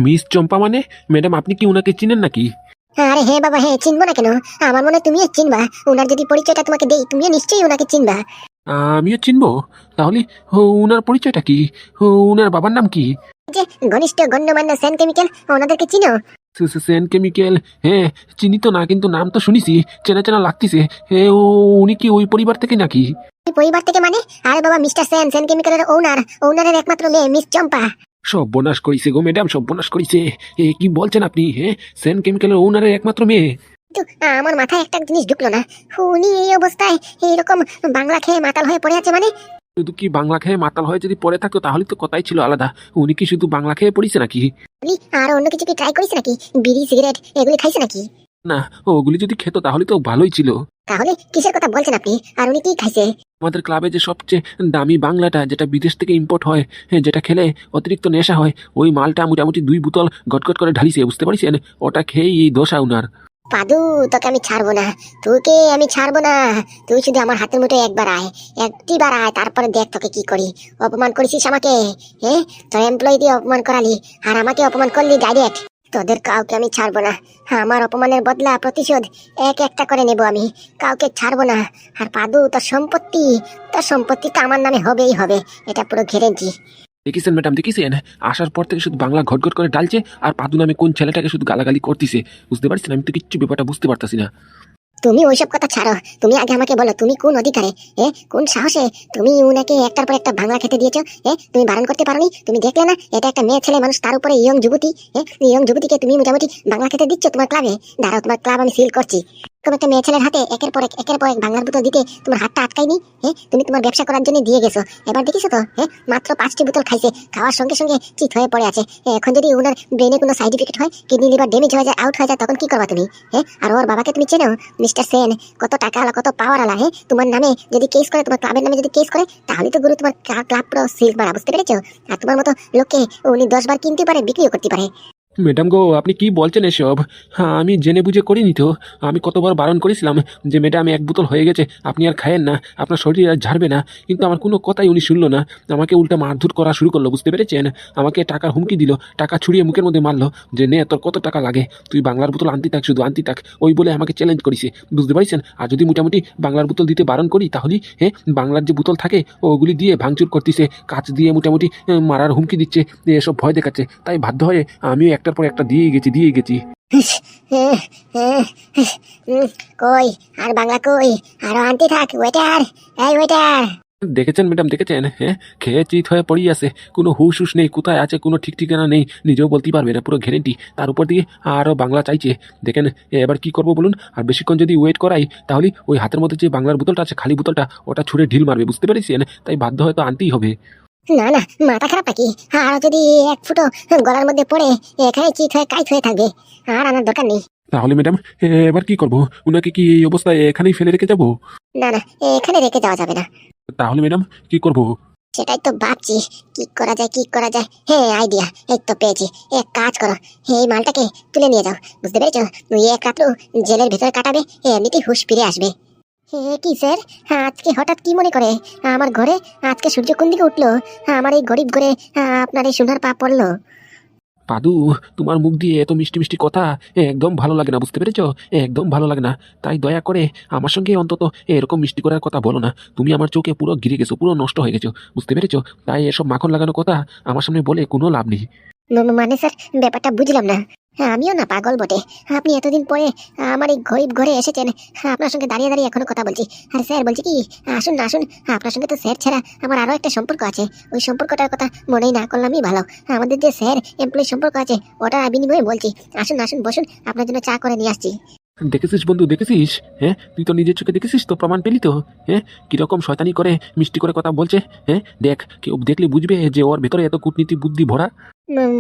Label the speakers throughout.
Speaker 1: Miss চম্পা মানে? Madam আপনি কি ওনাকে চিনেন নাকি?
Speaker 2: আরে হ্যাঁ বাবা, হ্যাঁ চিনবো না কেন? আমার মনে হয় তুমিও চিনবা। ওনার যদি পরিচয়টা তোমাকে দেই, তুমিও নিশ্চয়ই ওনাকে চিনবা।
Speaker 1: আমিও চিনবো। তাহলে ওনার পরিচয়টা কি? ওনার বাবার নাম কি?
Speaker 2: যে ঘনিষ্ঠ গণ্যমান্য সেন কেমিক্যাল, ওনাদেরকে চিনো?
Speaker 1: সেন কেমিক্যাল? হ্যাঁ চিনি তো না, কিন্তু নাম তো শুনিছি, চেনা চেনা লাগতেছে। উনি কি ওই পরিবার থেকে নাকি?
Speaker 2: এই পরিবার থেকে মানে? আরে বাবা, মিস্টার সেন, সেন কেমিক্যালের ওনারের একমাত্র মেয়ে মিস চম্পা।
Speaker 1: সর্বনাশ করিছে গো ম্যাডাম, সর্বনাশ করিছে। কি বলছেন আপনি? হ্যাঁ, সেন কেমিক্যালের ওনারের একমাত্র মেয়ে?
Speaker 2: কিন্তু আমার মাথায় একটা জিনিস ঢুকলো না। উনি এই অবস্থায় এইরকম বাংলা খেয়ে মাতাল হয়ে পড়ে আছে মানে?
Speaker 1: শুধু কি বাংলা খেয়ে মাতাল হয়ে যদি পড়ে থাকতো তাহলে তো কথাই ছিল আলাদা। উনি কি শুধু বাংলা খেয়ে পড়িছে নাকি?
Speaker 2: উনি আর অন্য কিছু কি ট্রাই করেছে নাকি? বিড়ি সিগারেট এগুলি খাইছে নাকি?
Speaker 1: না, ওগুলি যদি খেত তাহলে তো ভালোই ছিল।
Speaker 2: তাহলে কিসের কথা বলছেন আপনি? আর উনি কি খাইছে?
Speaker 1: আমাদের ক্লাবে যে সবচেয়ে দামি বাংলাটা, যেটা বিদেশ থেকে ইম্পোর্ট হয়, হ্যাঁ, যেটা খেলে অতিরিক্ত নেশা হয়, ওই মালটা মোটামুটি 2 বোতল গটগট করে ঢালিছে, বুঝতে পারছেন? ওটা খেয়েই এই দশা উনার।
Speaker 2: পাদু, তোকে আমি ছাড়বো না। তোকে আমি ছাড়বো না। তুই শুধু আমার হাতের মুঠোয় একবার আয়, একটিবার আয়, তারপরে দেখ তোকে কি করি। অপমান করেছিস আমাকে, হ্যাঁ? তোর এমপ্লয়ি দিয়ে অপমান করালি, আর আমাকে অপমান করলি ডাইরেক্ট। তোদের কাউকে আমি ছাড়বো না। আমার অপমানের বদলা প্রতিশোধ এক একটা করে নেব আমি। কাউকে ছাড়বো না। আর পাদু, তোর সম্পত্তি তো আমার নামে হবেই হবে, এটা পুরো গ্যারেন্টি।
Speaker 1: দেখেছেন ম্যাডাম, দেখেছেন? আসার পর থেকে শুধু বাংলা ঘটঘট করে ডালছে, আর পাদু নামে কোন ছেলেটাকে শুধু গালাগালি করতেছে, বুঝতে পারছেন? আমি তো কিচ্ছু ব্যাপারটা বুঝতে পারতাছি না।
Speaker 2: তুমি ওইসব কথা ছাড়ো। তুমি আগে আমাকে বলো, তুমি কোন অধিকারে, কোন সাহসে তুমি উনাকে একটার পর একটা বাংলা খেতে দিয়েছো? তুমি বারণ করতে পারোনি? তুমি দেখলে না এটা একটা মেয়ে ছেলে মানুষ, তার উপরে ইয়ং যুবতী। ইয়ং যুবতীকে তুমি মোটামুটি বাংলা খেতে দিচ্ছ তোমার ক্লাবে? দাঁড়াও, তোমার ক্লাব আমি সিল করছি। এরকম একটা মেয়ে ছেলের হাতে একের পর এক বাংলার বোতল দিতে তোমার হাতটা আটকায়নি? তুমি তোমার ব্যবসা করার জন্য দিয়ে গেছো। এবার দেখিছো তো, মাত্র 5টি বোতল খাইছে, খাওয়ার সঙ্গে সঙ্গে চিত হয়ে পড়ে আছে। এখন যদি ওনার ব্রেনে কোনো সাইড ইফেক্ট হয়, কিডনি লিভার ড্যামেজ হয়ে যায়, আউট হয়ে যায়, তখন কি করবা তুমি? আর ওর বাবাকে তুমি চেনো? মিস্টার সেন কত টাকা আলা, কত পাওয়ার আলা। তোমার নামে যদি কেস করে, তোমার ক্লাবের নামে যদি কেস করে, তাহলে তো গুরু তোমার ক্লাব পুরো সিল্ক মারা, বুঝতে পেরেছো? আর তোমার মতো লোককে উনি 10 বার কিনতে পারে, বিক্রিও করতে পারে।
Speaker 1: ম্যাডাম গো, আপনি কি বলছেন এসব? হ্যাঁ, আমি জেনে বুঝে করিনি তো। আমি কতবার বারণ করেছিলাম যে ম্যাডাম 1 বোতল হয়ে গেছে, আপনি আর খায়েন না, আপনার শরীর আর ঝাড়বে না। কিন্তু আমার কোনো কথাই উনি শুনলো না, আমাকে উল্টা মারধর করা শুরু করলো, বুঝতে পেরেছেন? আমাকে টাকার হুমকি দিল, টাকা ছুড়িয়ে মুখের মধ্যে মারলো যে নে তোর কত টাকা লাগে, তুই বাংলার বোতল আনতে থাক, শুধু আনতে থাক, ওই বলে আমাকে চ্যালেঞ্জ করেছে, বুঝতে পারছেন? আর যদি মোটামুটি বাংলার বোতল দিতে বারণ করি, তাহলে বাংলার যে বোতল থাকে ওগুলি দিয়ে ভাঙচুর করতেছে, কাচ দিয়ে মোটামুটি মারার হুমকি দিচ্ছে, এসব ভয় দেখাচ্ছে। তাই বাধ্য হয়ে আমিও একটার পর একটা দিয়ে গেছি।
Speaker 2: কই আর বাংলা কই? আরো আনতে থাক, ওয়েটার, এই ওয়েটার।
Speaker 1: দেখেছেন ম্যাডাম, দেখেছেন? খেয়ে চিত হয়ে পড়ি আছে, কোনো হুশ হুশ নেই, কোথায় আছে কোনো ঠিক ঠিকানা নেই, নিজেও বলতে পারবে না, পুরো গ্যারেন্টি। তার উপর দিয়ে আরও বাংলা চাইছে। দেখেন এবার কি করবো বলুন? আর বেশিক্ষণ যদি ওয়েট করাই, তাহলে ওই হাতের মধ্যে যে বাংলার বোতলটা আছে, খালি বোতলটা, ওটা ছুঁড়ে ঢিল মারবে, বুঝতে পেরেছেন? তাই বাধ্য হয়তো আনতেই হবে।
Speaker 2: না না, মাথা খারাপ নাকি? আর যদি এক ফুটো গলার মধ্যে পড়ে এখানে চিত হয়ে কাইত হয়ে থাকবে। আর আনার দরকার নেই।
Speaker 1: তাহলে ম্যাডাম এবার কি করবো? উনাকে কি এই অবস্থায় এখানেই ফেলে রেখে যাবো?
Speaker 2: না না, এখানে রেখে যাওয়া যাবে না।
Speaker 1: তাহলে ম্যাডাম কি করবো?
Speaker 2: সেটাই তো ভাবছি, কি করা যায়, কি করা যায়। হ্যাঁ, আইডিয়া এই তো পেয়েছি। এক কাজ করো, এই মালটাকে তুলে নিয়ে যাও, বুঝতে পেরেছো? এক রাত্র জেলের ভিতরে কাটাবে, এমনিতেই হুঁশ ফিরে আসবে। কি স্যার, আজকে হঠাৎ কি মনে করে আমার ঘরে? আজকে সূর্য কোন দিকে উঠলো? আমার এই গরিব ঘরে আপনার এই সোনার পা পড়লো?
Speaker 1: পাদু, তোমার মুখ দিয়ে এত মিষ্টি মিষ্টি কথা একদম ভালো লাগে না, বুঝতে পেরেছো? একদম ভালো লাগে না। তাই দয়া করে আমার সঙ্গে অন্তত এরকম মিষ্টি করার কথা বলো না। তুমি আমার চোখে পুরো ঘিরে গেছো, পুরো নষ্ট হয়ে গেছো, বুঝতে পেরেছো? তাই এসব মাখন লাগানো কথা আমার সামনে বলে কোনো লাভ নেই।
Speaker 2: মানে স্যার, ব্যাপারটা বুঝলাম না। আমিও না পাগল বটে। আপনি এতদিন পরে আমার এই গরিব ঘরে এসেছেন, আপনার সঙ্গে দাঁড়িয়ে দাঁড়িয়ে এখনো কথা বলছি। আর স্যার বলছি কি, আসুন না আসুন, আপনার সঙ্গে তো স্যার ছাড়া আমার আরো একটা সম্পর্ক আছে। ওই সম্পর্কটার কথা মনেই না করলামই ভালো। আমাদের যে স্যার এমপ্লয়ি সম্পর্ক আছে, ওটা বিনিময়ে বলছি। আসুন আসুন, বসুন, আপনার জন্য চা করে নিয়ে আসছি।
Speaker 1: দেখেছিস বন্ধু, দেখেছিস? তুই তো নিজের চোখে দেখেছিস তো, প্রমাণ পেলি তো? কিরকম শয়তানি করে মিষ্টি করে কথা বলছে। দেখ, কেউ দেখলে বুঝবে যে ওর ভেতরে এত কূটনীতি বুদ্ধি ভরা।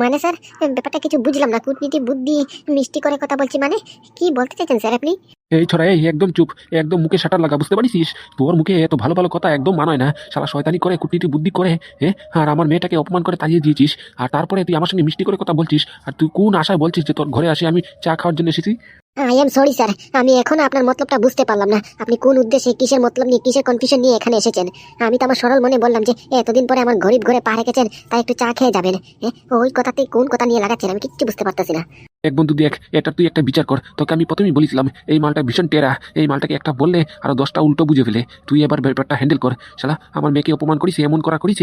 Speaker 2: মানে স্যার, ব্যাপারটা কিছু বুঝলাম না। কূটনীতি বুদ্ধি মিষ্টি করে কথা বলছি মানে কি বলতে চাইছেন স্যার আপনি?
Speaker 1: এই ছড়া, এই একদম চুপ, একদম মুখে শাটার লাগা, বুঝতে পারিস? তোর মুখে এত ভালো ভালো কথা একদম মানায় না, শালা শয়তানি করে কূটনীতি বুদ্ধি করে। আর আমার মেয়েটাকে অপমান করে তাড়িয়ে দিয়েছিস, আর তারপরে তুই আমার সঙ্গে মিষ্টি করে কথা বলছিস। আর তুই কোন আশায় বলছিস যে তোর ঘরে আসে আমি চা খাওয়ার জন্য এসেছি?
Speaker 2: আই এম সরি স্যার, আমি এখনো আপনার মতলবটা বুঝতে পারলাম না। আপনি কোন উদ্দেশ্যে, কিসের মতলব নিয়ে, কিসের কনফিউশন নিয়ে এখানে এসেছেন। আমি তো আমার সরল মনে বললাম যে এতদিন পরে আমার গরিব ঘরে পা রেখেছেন, তাই একটু চা খেয়ে যাবেন। ওই কথাতেই কোন কথা নিয়ে লাগাচ্ছেন আমি কিচ্ছু বুঝতে পারতেছি না।
Speaker 1: এক বন্ধু দেখ, এটা তুই একটা বিচার কর। তোকে আমি প্রথমেই বলেছিলাম এই মালটা ভীষণ টেরা, এই মালটাকে একটা বললে আরো 10টা উল্টো বুঝে ফেলে। তুই এবার ব্যাপারটা হ্যান্ডেল কর। শালা আমার মেয়েকে অপমান করিস, এমন করা করিস,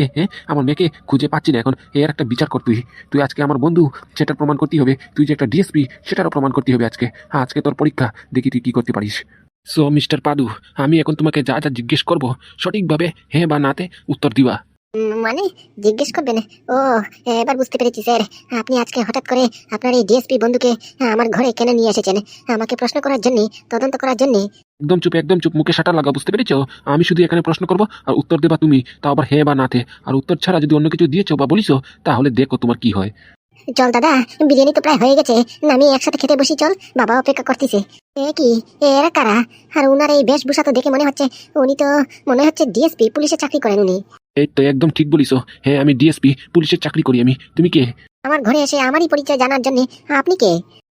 Speaker 1: আমার মেয়েকে খুঁজে পাচ্ছি না এখন। এর একটা বিচার কর তুই। তুই আজকে আমার বন্ধু সেটার প্রমাণ করতেই হবে, তুই যে একটা ডিএসপি সেটারও প্রমাণ করতে হবে আজকে। আজকে তোর পরীক্ষা, দেখি তুই কি করতে পারিস। সো মিস্টার পাদু, আমি এখন তোমাকে যা যা জিজ্ঞেস করবো সঠিকভাবে হ্যাঁ বা নাতে উত্তর দিবা।
Speaker 2: মানে জিজ্ঞেস করবেন? ও, এবার বুঝতে পেরেছি স্যার। আপনি আজকে হঠাৎ করে আপনার এই ডিএসপি বন্ধুকে আমার ঘরে কেন নিয়ে এসেছেন? আমাকে প্রশ্ন করার জন্য, তদন্ত করার জন্য?
Speaker 1: একদম চুপ, একদম চুপ, মুখে শাটার লাগা, বুঝতে পেরেছো? আমি শুধু এখানে প্রশ্ন করবো আর উত্তর দেবা তুমি, তাও আবার হ্যাঁ বা নাতে। আর উত্তর ছাড়া যদি অন্য কিছু দিয়েছো বা বলিছো তাহলে দেখো তোমার কি হয়।
Speaker 2: চল দাদা, বিরিয়ানি তো প্রায় হয়ে গেছে, নামিয়ে একসাথে খেতে বসি চল। বাবা অপেক্ষা করতেছে। এ কি, এরা কারা? আর উনার এই বেশভূষা তো দেখে মনে হচ্ছে উনি তো মনে হচ্ছে ডিএসপি, পুলিশে চাকরি করেন উনি।
Speaker 1: এই তো একদম ঠিক বলিছো, হ্যাঁ আমি ডিএসপি, পুলিশের চাকরি করি আমি। তুমি কে?
Speaker 2: আমার ঘরে এসে আমারই পরিচয় জানার জন্য আপনি কে?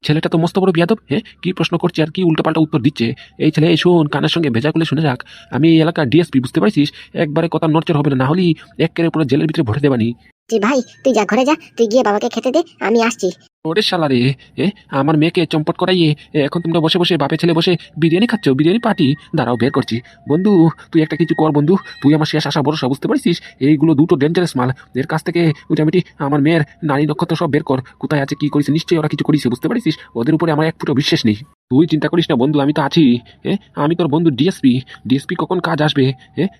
Speaker 1: ছেলেটা তো মস্ত বড় বিয়াদব, কি প্রশ্ন করছে আর কি উল্টোপাল্টা উত্তর দিচ্ছে। এই ছেলে, এই শোন, কানের সঙ্গে ভেজা করলে শুনে রাখ, আমি এই এলাকার ডিএসপি, বুঝতে পারছিস? একবারে কথা নড়চড় হবে না, না হলেই একেবারে পুরো জেলের ভিতরে ভরে দেবানি।
Speaker 2: জি ভাই, তুই যা ঘরে যা, তুই গিয়ে বাবাকে খেতে দে, আমি আসছি।
Speaker 1: ওরে শালা রে, আমার মেয়েকে চম্পট করাইয়ে এখন তোমরা বসে বসে বাপে ছেলে বসে বিরিয়ানি খাচ্ছ, বিরিয়ানি পার্টি। দাঁড়াও বের করছি। বন্ধু, তুই একটা কিছু কর বন্ধু, তুই আমার শেষ আশা ভরসা, বুঝতে পারছিস? এইগুলো দুটো ডেঞ্জারাস মাল, এর কাছ থেকে মোটামুটি আমার মেয়ের নারী নক্ষত্র সব বের কর, কোথায় আছে কি করেছে, নিশ্চয়ই ওরা কিছু করেছে, বুঝতে পারছিস? ওদের উপরে আমার এক ফুটো বিশ্বাস নেই। তুই চিন্তা করিস না বন্ধু, আমি তো আছি। আমি তোর বন্ধু ডিএসপি। ডিএসপি কখন কাজ আসবে?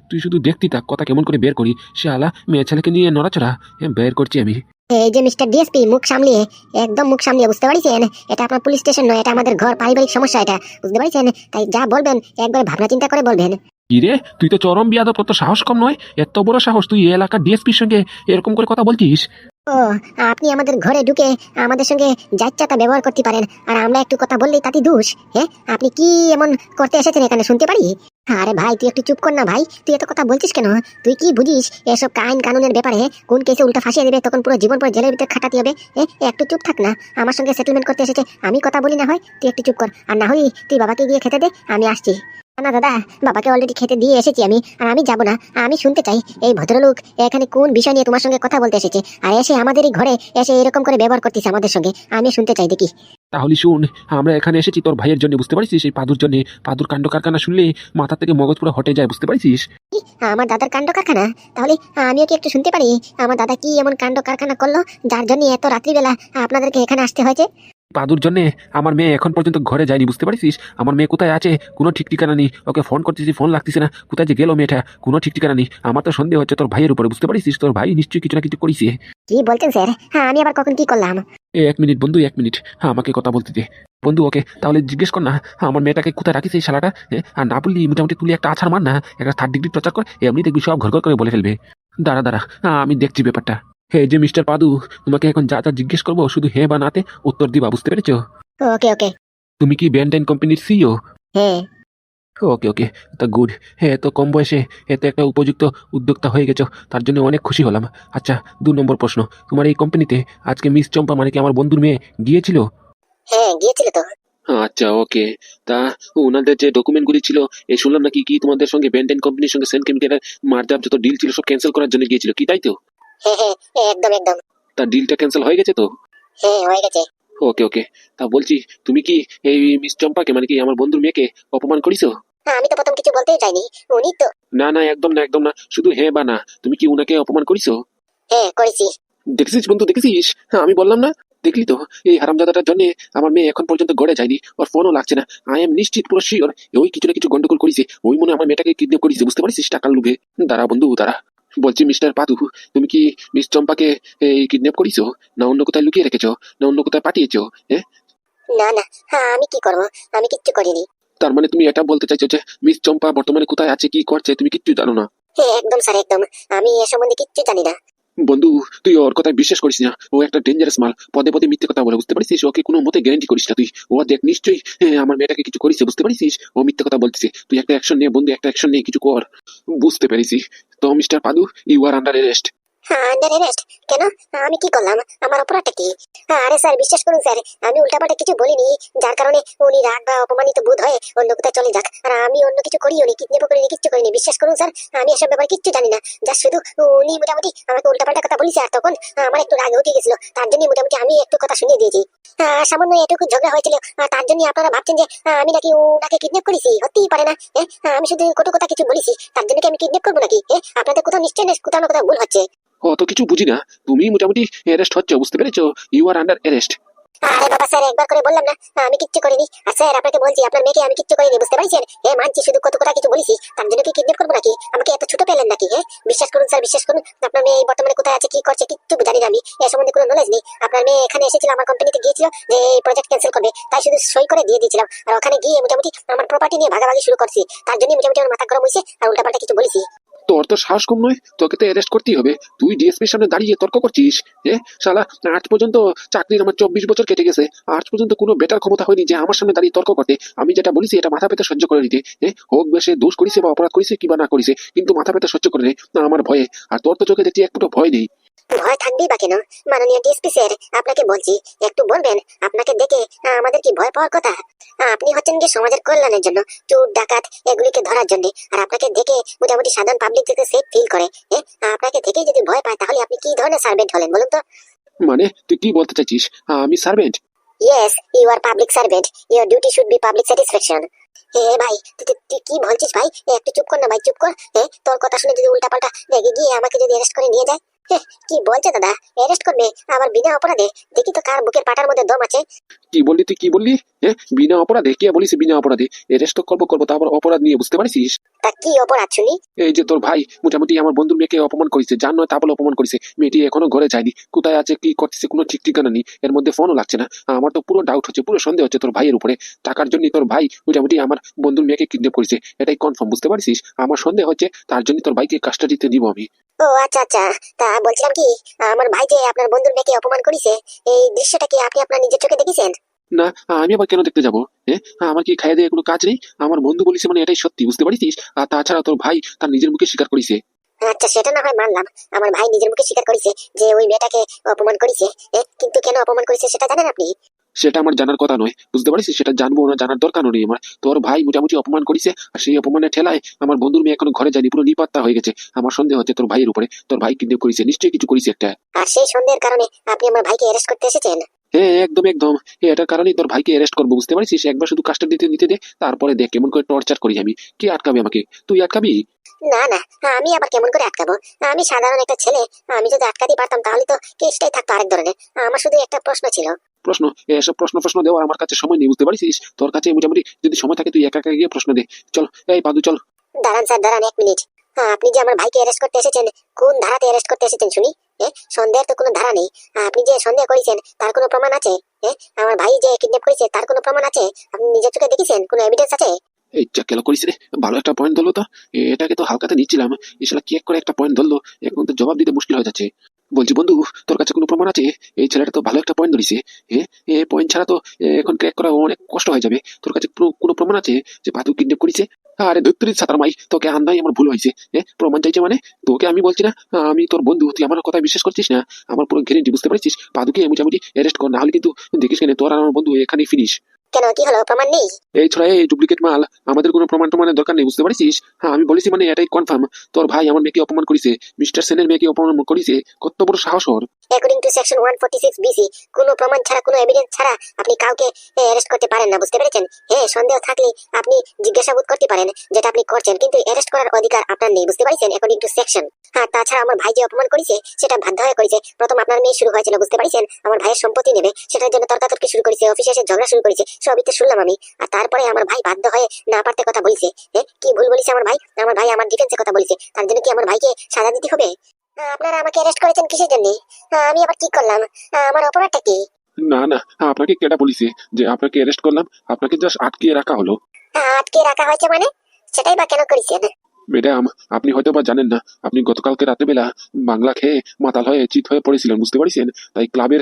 Speaker 1: তুই শুধু দেখতি থাক কথা কেমন করে বের করি। শালা মেয়ে ছেলেকে নিয়ে নড়াচড়া, বের করছি আমি।
Speaker 2: এই যে মিস্টার ডিএসপি, মুখ সামলিয়ে, একদম মুখ সামলিয়ে, বুঝতে পারছেন? এটা আপনার পুলিশ স্টেশন নয়, এটা আমাদের ঘর, পারিবারিক সমস্যা এটা, বুঝতে পারছেন? তাই যা বলবেন একবার ভাবনা চিন্তা করে বলবেন।
Speaker 1: কি রে, তুই তো চরম বিয়াদব, তোর তো সাহস কম নয়। এত বড় সাহস, তুই এই এলাকার ডিএসপির সঙ্গে এরকম করে কথা বলছিস?
Speaker 2: ও, আপনি আমাদের ঘরে ঢুকে আমাদের সঙ্গে যাচ্চাতা ব্যবহার করতে পারেন, আর আমরা একটু কথা বললেই তাতে দোষ? আপনি কি এমন করতে এসেছেন এখানে, শুনতে পারি? আরে ভাই, তুই একটু চুপ কর না ভাই, তুই এত কথা বলছিস কেন? তুই কি বুঝিস এসব আইন কানুনের ব্যাপারে? কোন কেসে উল্টা ফাঁসিয়ে দেবে, তখন পুরো জীবন পর জেলের ভিতরে খাটাতে হবে। একটু চুপ থাক না, আমার সঙ্গে সেটেলমেন্ট করতে এসেছে, আমি কথা বলি না হয়, তুই একটু চুপ কর। আর না হয় তুই বাবাকে গিয়ে খেতে দে, আমি আসছি। না দাদা, বাবাকে অলরেডি খেতে দিয়ে এসেছি আমি, আর আমি যাব না। আমি শুনতে চাই এই ভদ্রলোক এখানে কোন বিষয় নিয়ে তোমার সঙ্গে কথা বলতে এসেছে, আর এসে আমাদেরই ঘরে এসে এরকম করে ব্যবহার করতেছে আমাদের সঙ্গে। আমি শুনতে চাই, দেখি।
Speaker 1: তাহলে শুন, আমরা এখানে এসেছি তোর ভাইয়ের জন্য, বুঝতে পারছিস? এই পাদুর জন্য। পাদুর কাণ্ড কারখানা শুনলে মাথা থেকে মগজ পুরো হটে যায়, বুঝতে পারছিস?
Speaker 2: আমার দাদার কাণ্ড কারখানা? তাহলে আমিও কি একটু শুনতে পারি আমার দাদা কি এমন কাণ্ড কারখানা করলো যার জন্য এত রাত্রিবেলা আপনাদেরকে এখানে আসতে হয়েছে?
Speaker 1: পাদুর জন্য আমার মেয়ে এখন পর্যন্ত ঘরে যায়নি, বুঝতে পারছিস? আমার মেয়ে কোথায় আছে কোনো ঠিক ঠিকানা নেই, ওকে ফোন করতেছি, ফোন লাগতেছে না, কোথায় যে গেল মেয়েটা কোনো ঠিক ঠিকানা নেই। আমার তো সন্দেহ হচ্ছে তোর ভাইয়ের উপরে, বুঝতে পারছিস? তোর ভাই নিশ্চয়ই কিছু না কিছু করিস।
Speaker 2: কি বলছেন স্যার? আমি আবার কখন কি করলাম?
Speaker 1: এক মিনিট বন্ধু, এক মিনিট, আমাকে কথা বলতে দে। বন্ধু, ওকে তাহলে জিজ্ঞেস কর না, আমার মেয়েটাকে কোথায় রাখিস এই শালাটা? আর না বললি মোটামুটি তুলি একটা আছাড় মার না, একটা থার্ড ডিগ্রি প্রচার কর, এমনি দেখবি সব ঘর ঘর করে বলে ফেলবে। দাঁড়া দাঁড়া, আমি দেখছি ব্যাপারটা। হে যে মিস্টার পাদু, তোমাকে এখন যা যা জিজ্ঞেস করবো শুধু হ্যাঁ বা নাতে উত্তর দিবা, বুঝতে পেরেছো?
Speaker 2: ওকে ওকে।
Speaker 1: তুমি কি ব্যান্ডাইন কোম্পানির সিইও?
Speaker 2: হ্যাঁ।
Speaker 1: ওকে ওকে, তা গুড। হ্যাঁ, তো কম বয়সে এত একটা উপযুক্ত উদ্যোক্তা হয়ে গেছো, তার জন্য অনেক খুশি হলাম। আচ্ছা, 2 নম্বর প্রশ্ন, তোমার এই কোম্পানিতে আজকে মিস চম্পা মানে কি আমার বন্ধুর মেয়ে গিয়েছিল?
Speaker 2: হ্যাঁ, গিয়েছিল তো।
Speaker 1: আচ্ছা ওকে, তা ওনাদের যে ডকুমেন্টগুলি ছিল, এই শুনলাম নাকি কি তোমাদের সঙ্গে বেন্টেন কোম্পানির সঙ্গে সেন্ট কেমিক্যালের মার্জার যত ডিল ছিল সব ক্যান্সেল করার জন্য গিয়েছিল, কি তাই তো?
Speaker 2: হ্যাঁ হ্যাঁ, একদম একদম।
Speaker 1: তা ডিলটা ক্যান্সেল হয়ে গেছে তো?
Speaker 2: হ্যাঁ, হয়ে গেছে।
Speaker 1: ওকে ওকে, তা বলছি, তুমি কি এই মিস চম্পাকে মানে কি আমার বন্ধুর মেয়েকে অপমান করিছো?
Speaker 2: আমি তো প্রথম কিছু বলতেই চাইনি, উনি তো।
Speaker 1: না না, একদম না, একদম না, শুধু হ্যাঁ বা না, তুমি কি উনাকে অপমান করিছো?
Speaker 2: হ্যাঁ, করেছি।
Speaker 1: দেখেছিস বন্ধু, দেখেছিস? হ্যাঁ, আমি বললাম না? দেখলি তো, এই হারামজাদাটার জন্য আমার মেয়ে এখন পর্যন্ত গড়ে যায়নি, ওর ফোনও লাগছে না। আই এম নিশ্চিত, পুরো শিওর, ওই কিছু না কিছু গন্ডগোল করেছে, ওই মনে হয় আমার মেয়েটাকে কিডন্যাপ করেছে, বুঝতে পারছিস? টাকার লোভে। দাঁড়া বন্ধু দাঁড়া, বলছি মিস্টার পাদু, তুমি কি মিস চম্পাকে এই কিডন্যাপ করিছো, না অন্য কোথায় লুকিয়ে রেখেছো, না অন্য কোথায় পাঠিয়েছো?
Speaker 2: না না, আমি কি করব? আমি কিচ্ছু করিনি।
Speaker 1: তার মানে তুমি এটা বলতে চাইছো যে মিস চম্পা বর্তমানে কোথায় আছে, কি করছে, তুমি কিচ্ছু জানো না?
Speaker 2: হ্যাঁ, একদম স্যার, একদম। আমি এ সম্বন্ধে কিচ্ছু জানি না।
Speaker 1: বন্ধু, তুই ওর কথায় বিশ্বাস করিস না, ও একটা ডেঞ্জারাস মাল, পদে পদে মিথ্যে কথা বলে, বুঝতে পারছিস? ওকে কোনো মতে গ্যারান্টি করিস না তুই। ও দেখ নিশ্চয়ই আমার মেয়েটাকে কিছু করিস, বুঝতে পারছিস? ও মিথ্যে কথা বলতেছে, তুই একটা অ্যাকশন নে বন্ধু, একটা অ্যাকশন নিয়ে কিছু কর, বুঝতে পেরেছি। তো mister Padu, you are under arrest.
Speaker 2: Under arrest? কেন? আমি কি করলাম? আমার অপরাধটা কি? আরে স্যার, বিশ্বাস করুন স্যার, আমি উল্টাপাল্টা কিছু বলিনি, যার কারণে উনি রাগ বা অপমানিত বোধ হয়ে অন্য কোথাও চলে যাক। আর আমি অন্য কিছু করিও নি, কিডন্যাপও করিনি, কিচ্ছু করিনি। বিশ্বাস করুন স্যার, আমি এসব ব্যাপারে কিচ্ছু জানি না। যা শুধু উনি মোটামুটি আমাকে উল্টাপাল্টা কথা বলেছে, আর তখন আমার একটু রাগ উঠে গেছিল, তার জন্য মোটামুটি আমি একটু কথা শুনিয়ে দিয়েছি। সামান্য এটুকু ঝগড়া হয়েছিল, তার জন্য আপনারা ভাবছেন যে আমি নাকি ওনাকে কিডন্যাপ করেছি? হতেই পারে না। আমি শুধু কটু কথা কিছু বলেছি, তার জন্য কি আমি কিডন্যাপ করবো নাকি? আপনাদের কোথাও নিশ্চয়ই কোথাও না কোথাও ভুল হচ্ছে।
Speaker 1: অত কিছু বুঝি না, তুমি মোটামুটি অ্যারেস্ট হচ্ছ, বুঝতে পেরেছো? You are under arrest.
Speaker 2: আরে বাবা স্যার, একবার করে বললাম না আমি কিচ্ছু করিনি। আর স্যার, আপনাকে বলছি আপনার মেয়েকে আমি কিচ্ছু করিনি, বুঝতে পারছেন? মানছি, শুধু কত কথা কিছু বলেছি, তার জন্য কি কিডন্যাপ করবো নাকি? আমাকে এত ছোট পেলেন নাকি? বিশ্বাস করুন স্যার, বিশ্বাস করুন, আপনার মেয়ে এই বর্তমানে কোথায় আছে, কি করছে, কিচ্ছু জানি না আমি। এ সম্বন্ধে কোনো নলেজ নেই। আপনার মেয়ে এখানে এসেছিল, আমার কোম্পানিতে গিয়েছিল যে এই প্রজেক্ট ক্যান্সেল করবে, তাই শুধু সই করে দিয়ে দিয়েছিলাম। আর ওখানে গিয়ে মোটামুটি আমার প্রপার্টি নিয়ে ভাগাভাগি শুরু করছি, তার জন্য মোটামুটি আমার মাথা গরম হয়েছে আর উল্টাপাল্টা কিছু বলেছি।
Speaker 1: তোর তো সাহস কম নয়, তোকে তো অ্যারেস্ট করতেই হবে। তুই ডিএসপির সামনে দাঁড়িয়ে তর্ক করছিস? শালা, আজ পর্যন্ত চাকরির আমার 24 বছর কেটে গেছে, আজ পর্যন্ত কোনো বেটার ক্ষমতা হয়নি যে আমার সামনে দাঁড়িয়ে তর্ক করতে। আমি যেটা বলেছি এটা মাথা পেতে সহ্য করে নিতে। হোক বেশে দোষ করেছে বা অপরাধ করেছে কিবা না করেছে, কিন্তু মাথা পেতে সহ্য করে নে না আমার ভয়ে। আর তোর তো চোখে দেখছি এক ফুটো ভয় নেই।
Speaker 2: ভয় থাকবেই বা কেন? মাননীয় ডিএসপি স্যার, আপনাকে বলছি, একটু বলবেন, আপনাকে দেখে আমাদের কি ভয় পাওয়ার কথা? আপনি হচ্ছেন কি সমাজের কল্যাণের জন্য, চোর ডাকাত এগুলিকে ধরার জন্য। আর আপনাকে দেখে মোটামুটি সাধারণ পাবলিক যাতে সেফ ফিল করে, আপনাকে দেখেই যদি ভয় পায়, তাহলে আপনি কি ধরনের সার্ভেন্ট হলেন বলুন তো?
Speaker 1: মানে তুই কি বলতে চাইছিস? আমি servant?
Speaker 2: Yes, you are public servant. Your duty should be public satisfaction. ভাই, তুই কি বলছিস ভাই? একটু চুপ কর না ভাই, চুপ কর। তোর কথা শুনে যদি উল্টাপাল্টা রেগে গিয়ে আমাকে যদি অ্যারেস্ট করে নিয়ে যায়। কি বলছে দাদা? অ্যারেস্ট করবে আবার বিনা অপরাধে? দেখি তো কার বুকের পাটার মধ্যে দম আছে।
Speaker 1: কি বললি তুই, কি বললি? বিনা অপরাধে? কে বলিস বিনা অপরাধে? অ্যারেস্ট তো করবো করবো, তারপর অপরাধ নিয়ে, বুঝতে পারছিস?
Speaker 2: তা কি অপরাধ শুনি?
Speaker 1: এই যে তোর ভাই মোটামুটি আমার বন্ধুর মেয়েকে অপমান করেছে, যার নয় তা বলে অপমান করেছে। মেয়েটি এখনো ঘরে যায়নি, কোথায় আছে কি করতেছে কোনো ঠিক ঠিকানা নেই, এর মধ্যে ফোনও লাগছে না। আমার তো পুরো ডাউট হচ্ছে, পুরো সন্দেহ হচ্ছে তোর ভাইয়ের উপরে। টাকার জন্য তোর ভাই মোটামুটি আমার বন্ধুর মেয়েকে কিডন্যাপ করেছে, এটাই কনফার্ম, বুঝতে পারছিস? আমার সন্দেহ হচ্ছে, তার জন্য তোর ভাইকে কাস্টাডিতে দিব আমি।
Speaker 2: ও আচ্ছা আচ্ছা, তা বলছিলাম কি, আমার ভাই যে আপনার বন্ধুর মেয়েকে অপমান করেছে, এই দৃশ্যটা কি আপনি আপনার নিজের চোখে দেখেছেন?
Speaker 1: না, আমি আবার কেন দেখতে যাবো? আমার কি খাইয়ে দিয়ে কোনো কাজ নেই? আমার বন্ধু বলিস মানে এটাই সত্যি, বুঝতে পারছিস? আর তাছাড়া তোর ভাই তার নিজের মুখে স্বীকার করেছে।
Speaker 2: আচ্ছা, সেটা না হয় মানলাম, আমার ভাই নিজের মুখে স্বীকার করেছে যে ওই মেয়েটাকে অপমান করেছে। কিন্তু কেন অপমান করেছে সেটা জানেন আপনি?
Speaker 1: সেটা আমার জানার কথা নয়, বুঝতে পারছিস? সেটা জানবো না, জানার দরকারও নেই আমার। তোর ভাই মোটামুটি অপমান করেছে, আর সেই অপমানের ঠেলায় আমার বন্ধুর মেয়ে এখনো ঘরে যায়নি, পুরো নিপাত্তা হয়ে গেছে। আমার সন্দেহ হচ্ছে তোর ভাইয়ের উপরে, তোর ভাই কিডন্যাপ করেছে, নিশ্চয়ই কিছু করেছে একটা।
Speaker 2: আর সেই সন্দেহের কারণে আপনি আমার ভাইকে অ্যারেস্ট করতে এসেছেন?
Speaker 1: হ্যাঁ, একদম একদম। এটার কারণেই তোর ভাইকে অ্যারেস্ট করবো, বুঝতে পারছিস? একবার শুধু কাজটা দিতে দিতে দে, তারপরে দেখ কেমন করে টর্চার করি আমি। কে আটকাবে আমাকে? তুই আটকাবি?
Speaker 2: না না, আমি আবার কেমন করে আটকাবো? আমি সাধারণ একটা ছেলে, আমি যদি আটকাতে পারতাম তাহলে তো কেসটাই থাকতো আরেক ধরনের। আমার শুধু একটা প্রশ্ন ছিল।
Speaker 1: প্রশ্ন? এসব প্রশ্ন দেওয়ার আমার কাছে সময় নেই, বুঝতে পারছিস? তোর কাছে মোটামুটি যদি সময় থাকে তুই একা একা গিয়ে প্রশ্ন দে। চল, এই পাদু চল।
Speaker 2: দাঁড়ান স্যার, দাঁড়ান 1 মিনিট। আপনি যে আমার ভাইকে অ্যারেস্ট করতে এসেছেন, কোন ধারাতে অ্যারেস্ট করতে এসেছেন শুনি? সন্দেহের তো কোনো ধারা নেই। আপনি যে সন্দেহ করেছেন তার কোনো প্রমাণ আছে? আমার ভাই যে কিডন্যাপ করেছে তার কোনো প্রমাণ আছে? আপনি নিজের চোখে দেখেছেন? কোনো এভিডেন্স আছে?
Speaker 1: এই যা কেলো করিস রে, ভালো একটা পয়েন্ট ধরলো তো। এটাকে তো হালকাতে নিচ্ছিলাম, এসলা কি এক করে একটা পয়েন্ট ধরলো, এখন তো জবাব দিতে মুশকিল হয়ে যাচ্ছে। বলছি বন্ধু, তোর কাছে কোনো প্রমাণ আছে? এই ছেলেটা তো ভালো একটা পয়েন্ট ধরিছে। এ পয়েন্ট ছাড়া তো এখন ক্র্যাক করা অনেক কষ্ট হয়ে যাবে। তোর কাছে কোনো প্রমাণ আছে যে পাদু কিডন্যাপ করেছে? আরে ধুত্তরি ছাতার মাই, তোকে আন্দাই আমার ভুল হয়েছে। প্রমাণ চাইছে মানে? তোকে আমি বলছি না আমি তোর বন্ধু, তুই আমার কথা বিশ্বাস করছিস না? আমার পুরো গ্যারেন্টি, বুঝতে পারছিস? পাদুকে মোটামুটি অ্যারেস্ট কর, না হলে কিন্তু দেখিস কেন তোর আর আমার বন্ধু এখানেই ফিনিশ।
Speaker 2: কেন, কি হলো? প্রমাণ নেই?
Speaker 1: এই ছড়া এই ডুপ্লিকেট মাল, আমাদের কোনো প্রমাণ টমানের দরকার নেই, বুঝতে পারছিস? আমি বলেছি মানে এটাই কনফার্ম, তোর ভাই আমার মেয়েকে অপমান করেছে, মিস্টার সেনের মেয়েকে অপমান করেছে। কত বড় সাহস ওর!
Speaker 2: অ্যাকর্ডিং টু সেকশন 146 বিসি, কোনো প্রমাণ ছাড়া, কোনো এভিডেন্স ছাড়া আপনি কাউকে অ্যারেস্ট করতে পারেন না, বুঝতে পেরেছেন? সন্দেহ থাকলে আপনি জিজ্ঞাসাবাদ করতে পারেন, যেটা আপনি করছেন, কিন্তু অ্যারেস্ট করার অধিকার আপনার নেই, বুঝতে পারছেন? According to section. আর তাছাড়া আমার ভাই যে অপমান করেছে সেটা বাধ্য হয়ে করেছে। প্রথম আপনার মেয়ে শুরু হয়েছিল, বুঝতে পারছেন? আমার ভাইয়ের সম্পত্তি নেবে, সেটার জন্য তর্কাতর্কি শুরু করেছে, অফিসে এসে ঝগড়া শুরু করেছে, সবই তো শুনলাম আমি। আর তারপরে আমার ভাই বাধ্য হয়ে না পারতে কথা বলছে। কি ভুল বলেছে আমার ভাই? আমার ভাই আমার ডিফেন্সে কথা বলেছে, তার জন্য কি আমার ভাইকে সাজা দিতে হবে? আপনারা আমাকে অ্যারেস্ট করেছেন কিসের জন্য? আমি আবার কি করলাম? আমার অপরাধটা কি?
Speaker 1: না না, আপনাকে কেটা বলিছে যে আপনাকে অ্যারেস্ট করলাম? আপনাকে জাস্ট আটকিয়ে রাখা হলো।
Speaker 2: আটকে রাখা হয়েছে মানে? সেটাই বা কেন করেছেন?
Speaker 1: ম্যাডাম, আপনি হয়তো বা জানেন না, আপনি গতকালকে রাত্রেবেলা বাংলা খেয়ে মাতাল হয়ে চিত হয়ে পড়েছিলেন, বুঝতে পারছেন? তাই ক্লাবের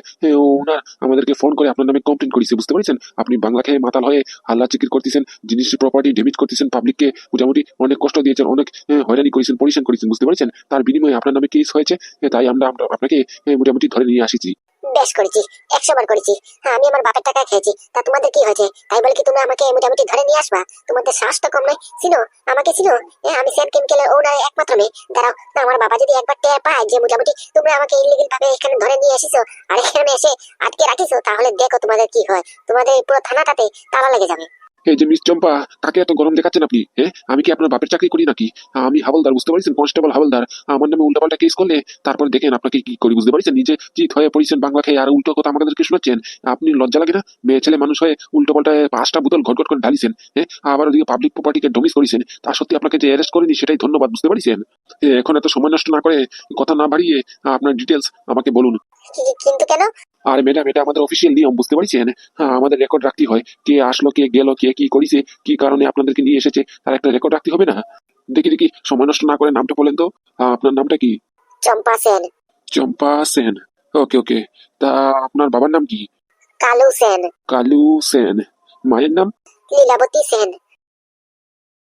Speaker 1: ওনার আমাদেরকে ফোন করে আপনার নামে কমপ্লেন করেছে, বুঝতে পারছেন? আপনি বাংলা খেয়ে মাতাল হয়ে হাল্লা চিকির করতেছেন, জিনিস প্রপার্টি ড্যামেজ করতেছেন, পাবলিককে মোটামুটি অনেক কষ্ট দিয়েছেন, অনেক হয়রানি করেছেন, পরিশ্রম করেছেন, বুঝতে পারছেন? তার বিনিময়ে আপনার নামে কেস হয়েছে, তাই আমরা আপনাকে মোটামুটি ধরে নিয়ে আসিছি।
Speaker 2: বেশ করেছি, 100 বার করেছি। হ্যাঁ, আমি আমার বাপের টাকা খেয়েছি, তা তোমাদের কি হয়েছে? তাই বলে কি তুমি আমাকে মোটামুটি ধরে নিয়ে আসবা? তোমাদের সাহস তো কম নয়। চিনো আমাকে, চিনো? আমি সেন কেমিক্যালের ওনার একমাত্র মেয়ে। দাঁড়াও, না আমার বাবা যদি একবার টের পায় যে মোটামুটি তোমরা আমাকে ইলিগেল ভাবে এখানে ধরে নিয়ে এসেছো আর এখানে এসে আটকে রাখিছো, তাহলে দেখো তোমাদের কি হয়। তোমাদের এই পুরো থানাটাতে তালা লেগে যাবে।
Speaker 1: এই যে মিস চম্পা, কাকে এত গরম দেখাচ্ছেন আপনি? হ্যাঁ, আমি কি আপনার বাপের চাকরি করি নাকি? আমি হাবলদার, বুঝতে পারছেন? কনস্টেবল হাবলদার। আমার নামে উল্টাপাল্টা কেস করলে তারপর দেখেন আপনাকে কি করি, বুঝতে পারছেন? নিজে চিত হয়ে পড়েছেন বাংলা খেয়ে, আর উল্টো কথা আমাদেরকে শোনাচ্ছেন। আপনি লজ্জা লাগে না? মেয়ে ছেলে মানুষ হয়ে উল্টোপাল্টা 5টা বোতল ঘট করে ঢালিছেন, হ্যাঁ, আবার ওদিকে পাবলিক প্রপার্টিকে ডমিস করেছেন। তা সত্যি আপনাকে যে অ্যারেস্ট করেনি সেটাই ধন্যবাদ, বুঝতে পারছেন? এখন এত সময় নষ্ট না করে, কথা না বাড়িয়ে আপনার ডিটেলস আমাকে বলুন।
Speaker 2: কিন্তু কেন?
Speaker 1: আর ম্যাডাম, এটা আমাদের অফিসিয়াল নিয়ম, বুঝতে পারছেন? হ্যাঁ, আমাদের রেকর্ড রাখতে হয়, কে আসলো, কে গেল, কে কি করেছে, কি কারণে আপনাদেরকে নিয়ে এসেছে, তার একটা রেকর্ড রাখতে হবে না? দেখি দেখি, সময় নষ্ট না করে নামটা বলেন তো। আপনার নামটা কি?
Speaker 2: চম্পা সেন।
Speaker 1: চম্পা সেন। ওকে ওকে। তা আপনার বাবার নাম কি?
Speaker 2: কালু সেন।
Speaker 1: কালু সেন। মায়ের নাম?
Speaker 2: লীলাবতী সেন।